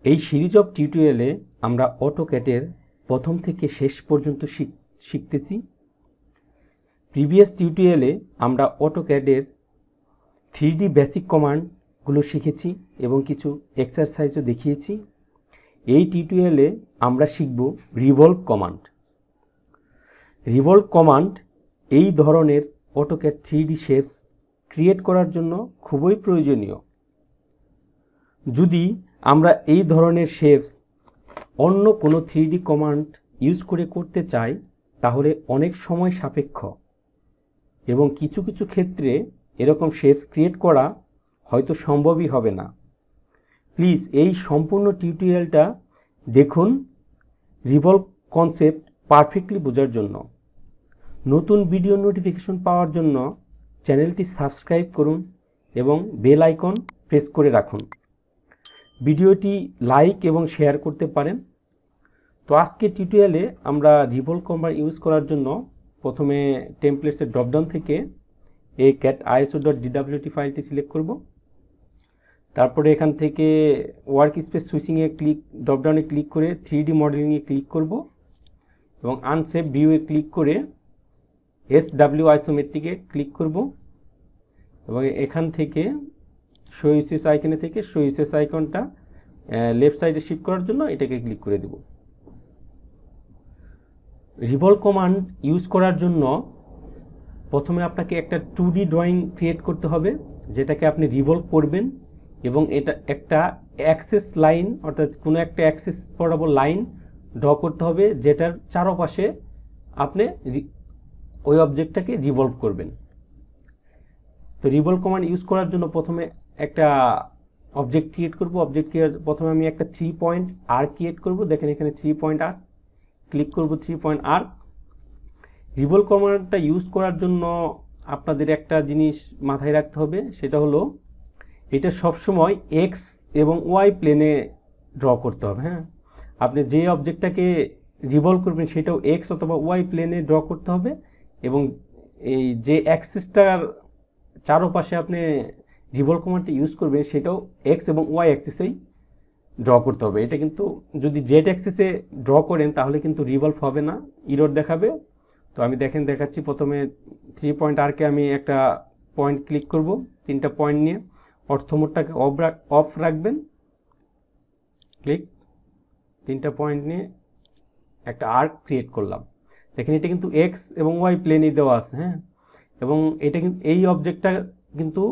এই series of টিউটোরিয়ালে আমরা অটোক্যাডের প্রথম থেকে শেষ পর্যন্ত শিখতেছি। প্রিভিয়াস টিউটোরিয়ালে আমরা অটোক্যাডের 3D বেসিক কমান্ডগুলো শিখেছি এবং কিছু এক্সারসাইজও দেখিয়েছি। এই টিউটোরিয়ালে আমরা শিখব রিভলভ কমান্ড। রিভলভ কমান্ড এই ধরনের অটোক্যাড 3D শেপস ক্রিয়েট করার জন্য খুবই প্রয়োজনীয়। যদি আমরা এই ধরনের শেপস অন্য কোনো 3D কমান্ড ইউজ করে করতে চাই তাহলে অনেক সময় সাপেক্ষ এবং কিছু কিছু ক্ষেত্রে এরকম শেপস ক্রিয়েট করা হয়তো সম্ভবই হবে না। প্লিজ এই সম্পূর্ণ টিউটোরিয়ালটা দেখুন রিভলভ কনসেপ্ট পারফেক্টলি বোঝার জন্য। নতুন ভিডিও নোটিফিকেশন পাওয়ার জন্য চ্যানেলটি সাবস্ক্রাইব করুন এবং বেল আইকন প্রেস করে রাখুন। ভিডিওটি লাইক এবং শেয়ার করতে পারেন। তো আজকে টিউটোরিয়ালে আমরা রিভলভ কমান্ড ইউজ করার জন্য প্রথমে টেমপ্লেটসের ড্রপডাউন থেকে এই ক্যাট iso.dwt ফাইলটি সিলেক্ট করব। তারপরে এখান থেকে ওয়ার্ক স্পেস সুইচিংয়ে ড্রপডাউনে ক্লিক করে 3D মডেলিংয়ে ক্লিক করব এবং আনসেভ ভিউয়ে ক্লিক করে SW আইসোমেট্রিকে ক্লিক করব এবং এখান থেকে শো ইউসেস আইকনে থেকে শো ইউসেস আইকনটা লেফট সাইডে শিফট করার জন্য এটাকে ক্লিক করে দেব। রিভলভ কমান্ড ইউজ করার জন্য প্রথমে আপনাকে একটা 2D ড্রয়িং ক্রিয়েট করতে হবে যেটাকে আপনি রিভলভ করবেন এবং এটা একটা অ্যাক্সেস লাইন অর্থাৎ কোনো একটা অ্যাক্সেস বরাবর লাইন ড্র করতে হবে যেটার চারপাশে আপনি ওই অবজেক্টটাকে রিভলভ করবেন। তো রিভলভ কমান্ড ইউজ করার জন্য প্রথমে একটা অবজেক্ট ক্রিয়েট করব। অবজেক্ট ক্রিয়েট প্রথমে আমি একটা 3 পয়েন্ট আর্ক ক্রিয়েট করব। দেখেন এখানে 3 পয়েন্ট আর্ক ক্লিক করব। 3 পয়েন্ট আর্ক রিভলভ কমান্ডটা ইউজ করার জন্য আপনাদের একটা জিনিস মাথায় রাখতে হবে, সেটা হলো এটা সবসময় এক্স এবং ওয়াই প্লেনে ড্র করতে হবে। হ্যাঁ, আপনি যে অবজেক্টটাকে রিভলভ করবেন সেটাও এক্স অথবা ওয়াই প্লেনে ড্র করতে হবে এবং এই যে অ্যাক্সিসটার চারপাশে আপনি রিভলভ কমান্ডটা ইউজ করবেন সেটাও এক্স এবং ওয়াই অ্যাক্সিসেই ড্র করতে হবে। এটা কিন্তু যদি জেড অ্যাক্সিসে ড্র করেন তাহলে কিন্তু রিভলভ হবে না, ইরর দেখাবে। তো আমি দেখাচ্ছি। প্রথমে 3 পয়েন্ট আর্কে আমি একটা পয়েন্ট ক্লিক করব। 3টা পয়েন্ট নিয়ে অর্থমোডটাকে অফ রাখবেন। ক্লিক 3টা পয়েন্ট নিয়ে একটা আর্ক ক্রিয়েট করলাম। দেখেন এটা কিন্তু এক্স এবং ওয়াই প্লেনেই দেওয়া আছে। হ্যাঁ, এবং এটা কিন্তু এই অবজেক্টটা কিন্তু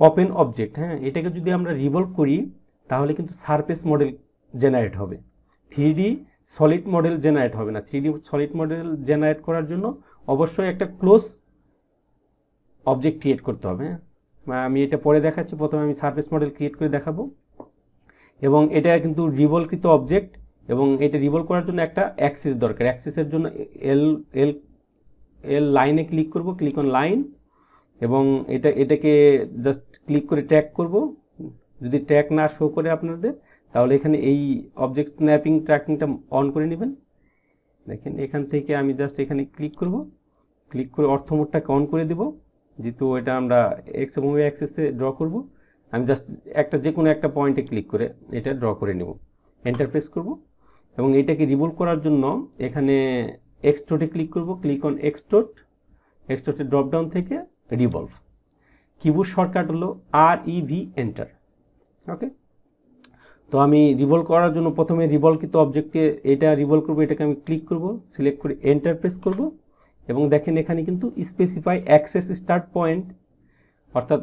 ওপেন অবজেক্ট। হ্যাঁ, এটাকে যদি আমরা রিভলভ করি তাহলে কিন্তু সারফেস মডেল জেনারেট হবে, 3D সলিড মডেল জেনারেট হবে না। 3D সলিড মডেল জেনারেট করার জন্য অবশ্যই একটা ক্লোজ অবজেক্ট ক্রিয়েট করতে হবে। হ্যাঁ, আমি এটা পরে দেখাচ্ছি। প্রথমে আমি সারফেস মডেল ক্রিয়েট করে দেখাবো এবং এটা কিন্তু রিভলভকৃত অবজেক্ট এবং এটা রিভলভ করার জন্য একটা অ্যাক্সিস দরকার। অ্যাক্সিসের জন্য এল লাইনে ক্লিক করব, ক্লিক অন লাইন এবং এটাকে জাস্ট ক্লিক করে ট্র্যাক করব। যদি ট্র্যাক না শো করে আপনাদের তাহলে এখানে এই অবজেক্ট স্ন্যাপিং ট্র্যাকিংটা অন করে নেবেন। দেখেন এখান থেকে আমি জাস্ট এখানে ক্লিক করব, ক্লিক করে অর্থমোডটাকে অন করে দেব। যেহেতু এটা আমরা এক্স এবং ওয়াই অ্যাক্সিসে ড্র করব, আমি জাস্ট যে কোনো একটা পয়েন্টে ক্লিক করে এটা ড্র করে নেব। এন্টার প্রেস করব এবং এটাকে রিভলভ করার জন্য এখানে এক্সট্রোটে ক্লিক করব, ক্লিক অন এক্সট্রোটের ড্রপডাউন থেকে রিভলভ। কিবোর্ড শর্টকাট হলো REV এন্টার। ওকে, তো আমি রিভলভ করার জন্য প্রথমে রিভলভকৃত অবজেক্টে এটা রিভলভ করব, এটাকে আমি ক্লিক করব, সিলেক্ট করে এন্টার প্রেস করব এবং দেখেন এখানে কিন্তু স্পেসিফাই অ্যাক্সেস স্টার্ট পয়েন্ট অর্থাৎ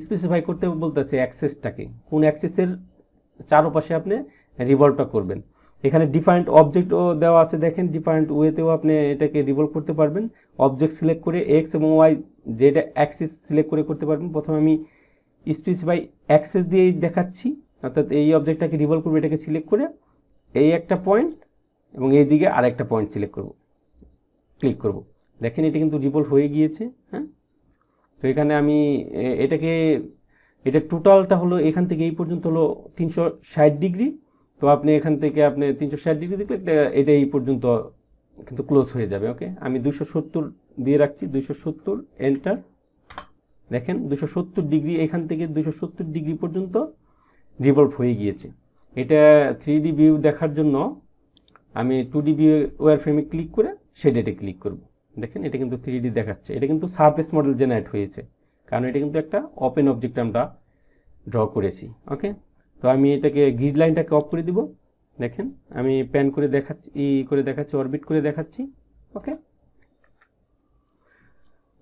স্পেসিফাই করতে বলতেছে অ্যাক্সেসটাকে, কোন অ্যাক্সেসের চারপাশে আপনি রিভলভটা করবেন। এখানে ডিফারেন্ট অবজেক্টও দেওয়া আছে। দেখেন ডিফারেন্ট ওয়েতেও আপনি এটাকে রিভলভ করতে পারবেন। অবজেক্ট সিলেক্ট করে এক্স এবং ওয়াই যেটা অ্যাক্সিস সিলেক্ট করে করতে পারবেন। প্রথমে আমি স্পেসিফাই অ্যাক্সেস দিয়েই দেখাচ্ছি, অর্থাৎ এই অবজেক্টটাকে রিভলভ করবো, এটাকে সিলেক্ট করে এই একটা পয়েন্ট এবং এই দিকে আরেকটা পয়েন্ট সিলেক্ট করব, ক্লিক করব। দেখেন এটা কিন্তু রিভলভ হয়ে গিয়েছে। হ্যাঁ, তো এখানে আমি এটা টোটালটা হলো এখান থেকে এই পর্যন্ত হলো 360 ডিগ্রি। তো আপনি এখান থেকে আপনি 360 ডিগ্রি দেখলে এটা এই পর্যন্ত কিন্তু ক্লোজ হয়ে যাবে। ওকে, আমি 270 দিয়ে রাখছি, 270 এন্টার। দেখেন 270 ডিগ্রি, এখান থেকে 270 ডিগ্রি পর্যন্ত রিভলভ হয়ে গিয়েছে। এটা 3D ভিউ দেখার জন্য আমি 2D ভিউ ওয়্যার ফ্রেমে ক্লিক করে শেডেডে ক্লিক করব। দেখেন এটা কিন্তু 3D দেখাচ্ছে। এটা কিন্তু সারফেস মডেল জেনারেট হয়েছে, কারণ এটা কিন্তু একটা ওপেন অবজেক্ট আমরা ড্র করেছি। ওকে, তো আমি এটাকে গ্রিড লাইনটাকে অফ করে দিব। দেখেন আমি প্যান করে দেখাচ্ছি, অরবিট করে দেখাচ্ছি। ওকে,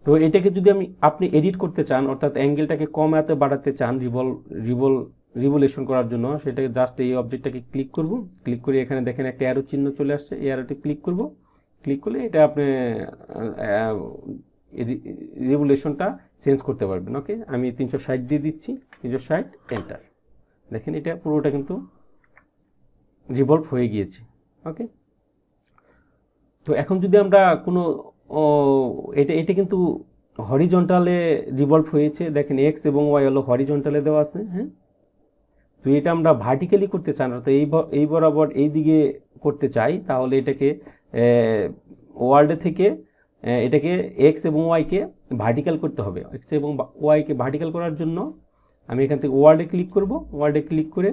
তো এটাকে যদি আপনি এডিট করতে চান, অর্থাৎ অ্যাঙ্গেলটাকে কমাতে বাড়াতে চান রিভলিউশন করার জন্য, সেটাকে জাস্ট এই অবজেক্টটাকে ক্লিক করব। ক্লিক করে এখানে দেখেন একটা অ্যারো চিহ্ন চলে আসছে, এই অ্যারোতে ক্লিক করব। ক্লিক করলে এটা আপনি রিভলিউশনটা চেঞ্জ করতে পারবেন। ওকে, আমি 360 দিয়ে দিচ্ছি, 360, এন্টার। দেখেন এটা পুরোটা কিন্তু রিভলভ হয়ে গিয়েছে। ওকে, তো এখন যদি আমরা কোনো এটা কিন্তু হরিজন্টালে রিভলভ হয়েছে। দেখেন এক্স এবং ওয়াই হলো হরিজন্টালে দেওয়া আছে। হ্যাঁ, তো এটা আমরা ভার্টিক্যালি করতে চান, অর্থাৎ এই বরাবর এই দিকে করতে চাই, তাহলে এটাকে ওয়ার্ল্ডে থেকে এটাকে এক্স এবং ওয়াইকে ভার্টিক্যাল করতে হবে। এক্স এবং ওয়াইকে ভার্টিক্যাল করার জন্য আমি এখান থেকে ওয়ার্ল্ডে ক্লিক করব। ওয়ার্ল্ডে ক্লিক করে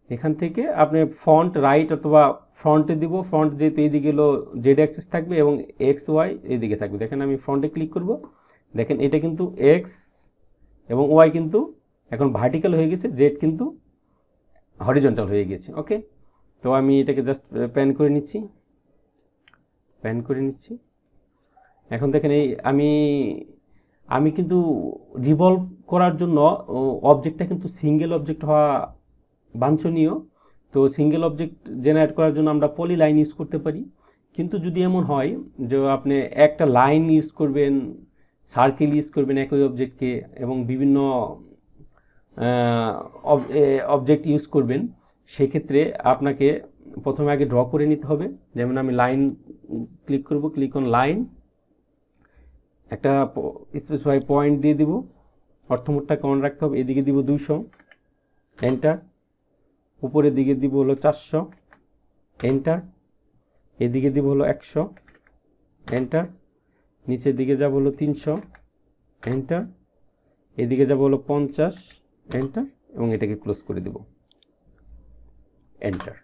এখান থেকে আপনি ফ্রন্ট রাইট অথবা ফ্রন্টে দিব। ফ্রন্ট যেহেতু এইদিকে হলো জেড অ্যাক্সিস থাকবে এবং এক্স ওয়াই এইদিকে থাকবে। দেখেন আমি ফ্রন্টে ক্লিক করব। দেখেন এটা কিন্তু এক্স এবং ওয়াই কিন্তু এখন ভার্টিক্যাল হয়ে গেছে, জেড কিন্তু হরিজন্টাল হয়ে গেছে। ওকে, তো আমি এটাকে জাস্ট প্যান করে নিচ্ছি। এখন দেখেন এই আমি কিন্তু রিভলভ করার জন্য অবজেক্টটা কিন্তু সিঙ্গেল অবজেক্ট হওয়া বাঞ্ছনীয়। তো সিঙ্গেল অবজেক্ট জেনারেট করার জন্য আমরা পলি লাইন ইউজ করতে পারি। কিন্তু যদি এমন হয় যে আপনি একটা লাইন ইউজ করবেন, সার্কেল ইউজ করবেন একই অবজেক্টকে, এবং বিভিন্ন অবজেক্ট ইউজ করবেন, সেক্ষেত্রে আপনাকে প্রথমে আগে ড্র করে নিতে হবে। যেমন আমি লাইন ক্লিক করব, ক্লিক অন লাইন, একটা স্পেসিফাই পয়েন্ট দিয়ে দিব, অর্থমোডটাকে অন রাখতে হবে। এদিকে দিব 200, এন্টার। উপরের দিকে দিব হলো 400, এন্টার। এদিকে দিব হলো 100, এন্টার। নিচের দিকে যাব হলো 300, এন্টার। এদিকে যাব হলো 50, এন্টার, এবং এটাকে ক্লোজ করে দেব, এন্টার।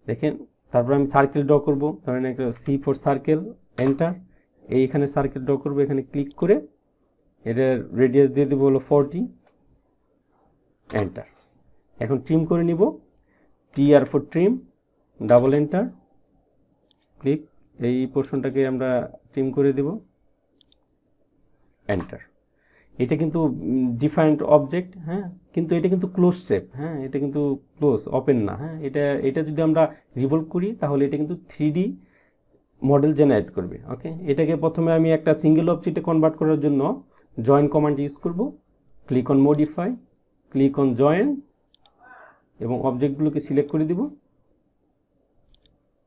দেখেন তারপর আমি সার্কেল ড্র করব। ধরেন একটা C4 সার্কেল, এন্টার। এইখানে সার্কেল ড্র করব, এখানে ক্লিক করে এটার রেডিয়াস দিয়ে দেবো হলো 40, এন্টার। এখন ট্রিম করে নিব, TR for trim, double enter, click. এই পোর্শনটাকে আমরা ট্রিম করে দেব, এন্টার। এটা কিন্তু ডিফারেন্ট অবজেক্ট। হ্যাঁ, কিন্তু এটা কিন্তু ক্লোজ শেপ। হ্যাঁ, এটা কিন্তু ক্লোজ, ওপেন না। হ্যাঁ, এটা যদি আমরা রিভলভ করি তাহলে এটা কিন্তু 3D মডেল জেনারেট করবে। ওকে, এটাকে প্রথমে আমি একটা সিঙ্গেল অবজেক্টে কনভার্ট করার জন্য জয়েন কমান্ড ইউজ করব। Click on modify, click on join, এবং অবজেক্টগুলোকে সিলেক্ট করে দিব,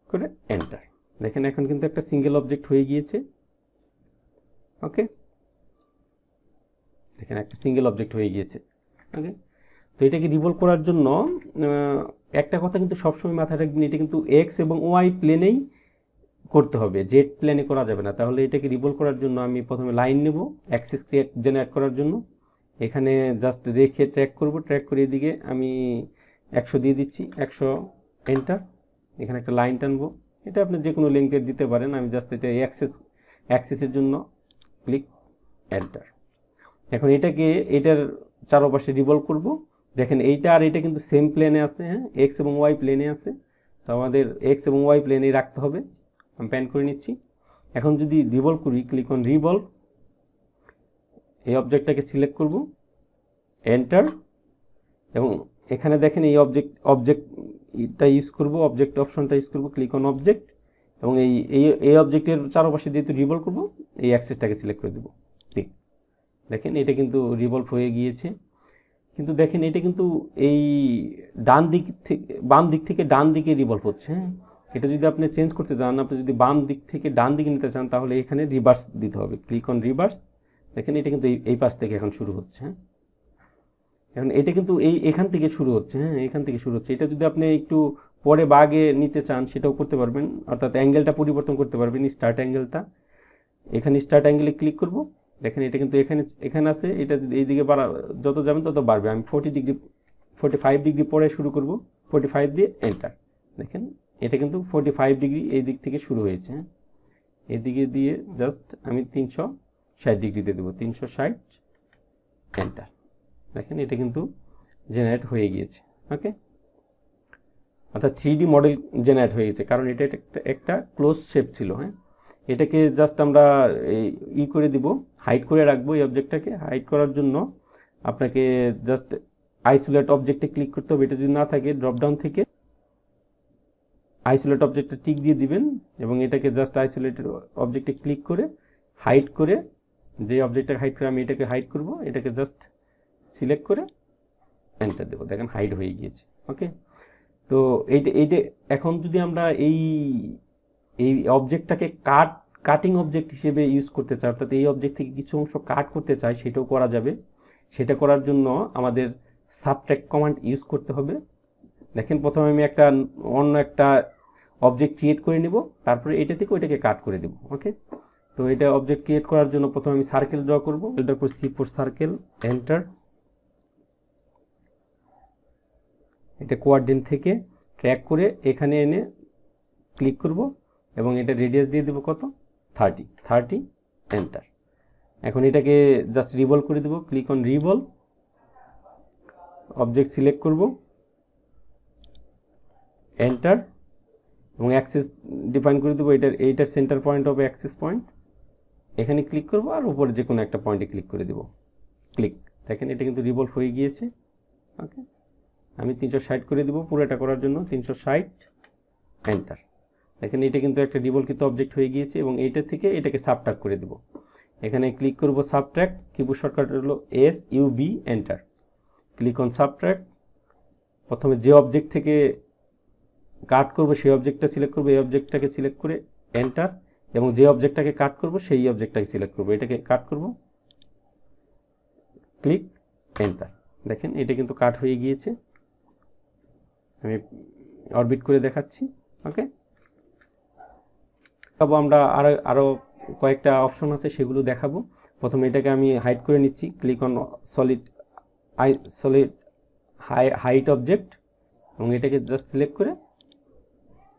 করে এন্টার। দেখেন এখন কিন্তু একটা সিঙ্গেল অবজেক্ট হয়ে গিয়েছে। ওকে, দেখেন একটা সিঙ্গেল অবজেক্ট হয়ে গিয়েছে। ওকে, তো এটাকে রিভলভ করার জন্য একটা কথা কিন্তু সবসময় মাথায় রাখবেন, এটা কিন্তু এক্স এবং ওয়াই প্লেনেই করতে হবে, জেড প্লেনে করা যাবে না। তাহলে এটাকে রিভলভ করার জন্য আমি প্রথমে লাইন নেব অ্যাক্সিস ক্রিয়েট জেনারেট করার জন্য। এখানে জাস্ট রেখে ট্র্যাক করব, ট্র্যাক করে এদিকে আমি 100 দিয়ে দিচ্ছি, 100, এন্টার। এখানে একটা লাইন টানবো, এটা আপনি যে কোনো লিঙ্কের দিতে পারেন। আমি জাস্ট এটা অ্যাক্সিসের জন্য ক্লিক, এন্টার। এখন এটার চারপাশে রিভলভ করব। দেখেন এইটা আর এটা কিন্তু সেম প্লেনে আছে। হ্যাঁ, এক্স এবং ওয়াই প্লেনে আছে, তো আমাদের এক্স এবং ওয়াই প্লেনেই রাখতে হবে। আমি প্যান করে নিচ্ছি। এখন যদি রিভলভ করি, ক্লিক অন রিভলভ, এই অবজেক্টটাকে সিলেক্ট করব, এন্টার, এবং এখানে দেখেন এই অবজেক্টটা ইউজ করব, অবজেক্ট অপশনটা ইউজ করব, ক্লিক অন অবজেক্ট, এবং এই অবজেক্টের চারপাশে যেহেতু রিভলভ করব, এই অ্যাক্সেসটাকে সিলেক্ট করে দেব। ঠিক, দেখেন এটা কিন্তু রিভলভ হয়ে গিয়েছে। কিন্তু দেখেন এটা কিন্তু এই বাম দিক থেকে ডান দিকে রিভলভ হচ্ছে। হ্যাঁ, এটা যদি আপনি চেঞ্জ করতে চান, আপনি যদি বাম দিক থেকে ডান দিকে নিতে চান, তাহলে এখানে রিভার্স দিতে হবে, ক্লিক অন রিভার্স। দেখেন এটা কিন্তু এই পাশ থেকে এখন শুরু হচ্ছে। হ্যাঁ, এখন এটা কিন্তু এখান থেকে শুরু হচ্ছে। হ্যাঁ, এখান থেকে শুরু হচ্ছে। এটা যদি আপনি একটু পরে বা আগে নিতে চান, সেটাও করতে পারবেন, অর্থাৎ অ্যাঙ্গেলটা পরিবর্তন করতে পারবেন, স্টার্ট অ্যাঙ্গেলটা। এখানে স্টার্ট অ্যাঙ্গেলে ক্লিক করব, দেখেন এটা কিন্তু এখানে আছে, এটা এইদিকে যত যাবেন তত বাড়বে। আমি 45 ডিগ্রি পরে শুরু করব, 45 দিয়ে এন্টার। দেখেন এটা কিন্তু 45 ডিগ্রি এই দিক থেকে শুরু হয়েছে। হ্যাঁ, এদিকে দিয়ে জাস্ট আমি 360 ডিগ্রিতে দেবো, 360 এন্টার। দেখেন এটা কিন্তু জেনারেট হয়ে গিয়েছে। ওকে, অর্থাৎ 3D মডেল জেনারেট হয়ে গেছে, কারণ এটা একটা ক্লোজ শেপ ছিল। হ্যাঁ, এটাকে জাস্ট আমরা করে দিব, হাইড করে রাখবো। এই অবজেক্টটাকে হাইড করার জন্য আপনাকে জাস্ট আইসোলেট অবজেক্টে ক্লিক করতে হবে। এটা যদি না থাকে ড্রপডাউন থেকে আইসোলেট অবজেক্টটা টিক দিয়ে দিবেন এবং এটাকে জাস্ট আইসোলেটেড অবজেক্টে ক্লিক করে হাইড করে, যে অবজেক্টটাকে হাইড করে আমি এটাকে হাইড করব, এটাকে জাস্ট সিলেক্ট করে এন্টার দেবো। দেখেন হাইড হয়ে গিয়েছে। ওকে, তো এইটা এখন যদি আমরা এই অবজেক্টটাকে কাটিং অবজেক্ট হিসেবে ইউজ করতে চাই, অর্থাৎ এই অবজেক্ট থেকে কিছু অংশ কাট করতে চাই, সেটাও করা যাবে। সেটা করার জন্য আমাদের সাবট্র্যাক্ট কমান্ড ইউজ করতে হবে। দেখেন প্রথমে আমি অন্য একটা অবজেক্ট ক্রিয়েট করে নিব, তারপরে এটা থেকে ওইটাকে কাট করে দেব। ওকে, তো এটা অবজেক্ট ক্রিয়েট করার জন্য প্রথমে আমি সার্কেল ড্র করব। তারপর C4 সার্কেল, এন্টার। এটা কোয়াড্রেন্ট থেকে ট্র্যাক করে এখানে এনে ক্লিক করব এবং এটা রেডিয়াস দিয়ে দেব কত, 30, এন্টার। এখন এটাকে জাস্ট রিভলভ করে দেব, click on revolve, object select করব, এন্টার, এবং অ্যাক্সিস ডিফাইন করে দেবো। এইটার সেন্টার পয়েন্ট হবে অ্যাক্সিস পয়েন্ট। এখানে ক্লিক করব আর উপরে যে কোনো একটা পয়েন্টে ক্লিক করে দেব, ক্লিক। দেখেন এটা কিন্তু রিভলভ হয়ে গিয়েছে। ওকে, আমি 360 করে দেব পুরোটা করার জন্য, 360 এন্টার। দেখেন এটা কিন্তু একটা রিভলভিত অবজেক্ট হয়ে গিয়েছে এবং এইটা থেকে এটাকে সাবট্র্যাক্ট করে দেব। এখানে ক্লিক করব সাবট্র্যাক্ট, কিবোর্ড শর্টকাট হলো SUB, enter. Click on subtract. প্রথমে যে অবজেক্ট থেকে কাট করব সেই অবজেক্টটা সিলেক্ট করব, এই অবজেক্টটাকে সিলেক্ট করে এন্টার, এবং যে অবজেক্টটাকে কাট করব সেই অবজেক্টটাকে সিলেক্ট করব, এটাকে কাট করব, ক্লিক, এন্টার। দেখেন এটা কিন্তু কাট হয়ে গিয়েছে। আমি অরবিট করে দেখাচ্ছি। ওকে, তবে আমরা আরো কয়েকটা অপশন আছে সেগুলো দেখাবো। প্রথমে এটাকে আমি হাইড করে নিচ্ছি, click on solid height object, এবং এটাকে জাস্ট সিলেক্ট করে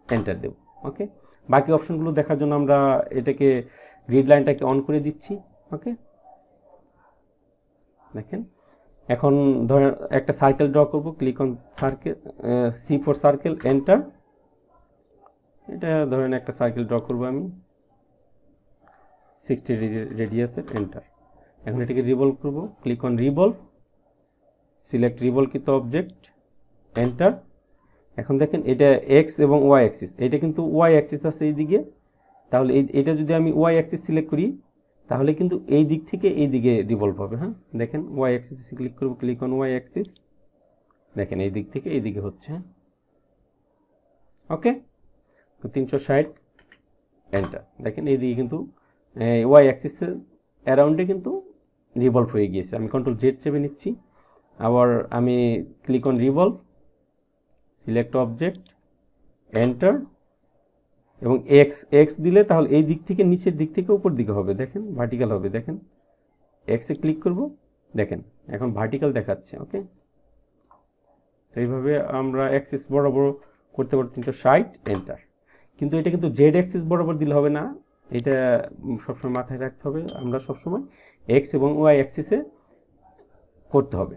এন্টার দেব। ওকে, বাকি অপশনগুলো দেখার জন্য আমরা এটাকে গ্রিড লাইনটাকে অন করে দিচ্ছি। ওকে, দেখেন এখন ধরেন একটা সার্কেল ড্র করব, click on circle, C4 circle, enter. এটা ধরেন একটা সার্কেল ড্র করব আমি 60 রেডিয়াসের, এন্টার। এখন এটাকে রিভলভ করব, ক্লিক অন রিভলভ, সিলেক্ট রিভলভিত অবজেক্ট, এন্টার। এখন দেখেন এটা এক্স এবং ওয়াই অ্যাক্সিস, এটা কিন্তু ওয়াই অ্যাক্সিস আছে এইদিকে, তাহলে এটা যদি আমি ওয়াই অ্যাক্সিস সিলেক্ট করি তাহলে কিন্তু এই দিক থেকে এই দিকে রিভলভ হবে। হ্যাঁ, দেখেন ওয়াই অ্যাক্সিসে ক্লিক করব, ক্লিক অন ওয়াই অ্যাক্সিস, দেখেন এই দিক থেকে এই দিকে হচ্ছে। ওকে, 360 এন্টার। দেখেন এই দিকে কিন্তু ওয়াই অ্যাক্সিসের অ্যারাউন্ডে কিন্তু রিভলভ হয়ে গিয়েছে। আমি কন্ট্রোল Z চেপে নিচ্ছি, আবার আমি click on revolve, select object, enter, এবং এক্স দিলে তাহলে এই দিক থেকে নিচের দিক থেকে উপর দিকে হবে, দেখেন ভার্টিক্যাল হবে। দেখেন এক্সে ক্লিক করব, দেখেন এখন ভার্টিক্যাল দেখাচ্ছে। ওকে, তো এইভাবে আমরা অ্যাক্সিস বরাবর করতে পারি 360 এন্টার। কিন্তু এটা কিন্তু জেড অ্যাক্সিস বরাবর দিলে হবে না, এটা সবসময় মাথায় রাখতে হবে, আমরা সবসময় এক্স এবং ওয়াই অ্যাক্সিসে করতে হবে।